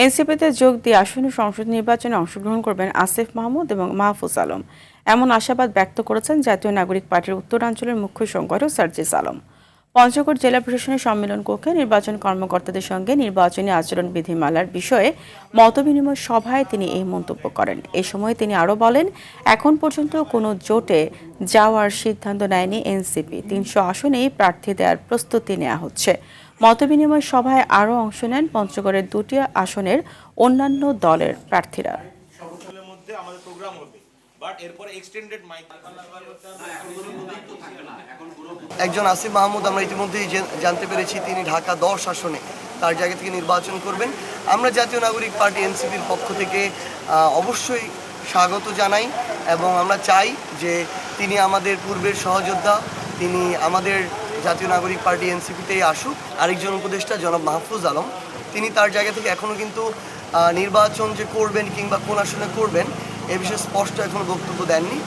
এনসিপিতে যোগ দিয়ে আসন্ন সংসদ নির্বাচনে অংশগ্রহণ করবেন আসিফ মাহমুদ এবং মাহফুজ আলম। এমন আশাবাদ ব্যক্ত করেছেন জাতীয় নাগরিক পার্টির উত্তরাঞ্চলের মুখ্য সংগঠক সার্জিস আলম। পঞ্চগড় জেলা প্রশাসনের সম্মেলন কক্ষে নির্বাচন কর্মকর্তাদের সঙ্গে নির্বাচনী আচরণ বিধিমালার বিষয়ে মতবিনিময় সভায় তিনি এই মন্তব্য করেন। এ সময় তিনি আরও বলেন, এখন পর্যন্ত কোনো জোটে যাওয়ার সিদ্ধান্ত নেয়নি এনসিপি। ৩০০ আসনেই প্রার্থী দেওয়ার প্রস্তুতি নেওয়া হচ্ছে। মতবিনিময় সভায় আরও অংশ নেন পঞ্চগড়ের 2টি আসনের অন্যান্য দলের প্রার্থীরা। একজন আসিফ মাহমুদ আমরা ইতিমধ্যেই জানতে পেরেছি তিনি ঢাকা 10 আসনে তার জায়গা থেকে নির্বাচন করবেন। আমরা জাতীয় নাগরিক পার্টি এনসিপির পক্ষ থেকে অবশ্যই স্বাগত জানাই এবং আমরা চাই যে তিনি আমাদের পূর্বের সহযোদ্ধা, তিনি আমাদের জাতীয় নাগরিক পার্টি এনসিপিতেই আসুক। আরেকজন উপদেষ্টা জনাব মাহফুজ আলম, তিনি তার জায়গা থেকে এখনও কিন্তু নির্বাচন যে করবেন কিংবা কোন আসনে করবেন এ বিষয়ে স্পষ্ট এখনও বক্তব্য দেননি।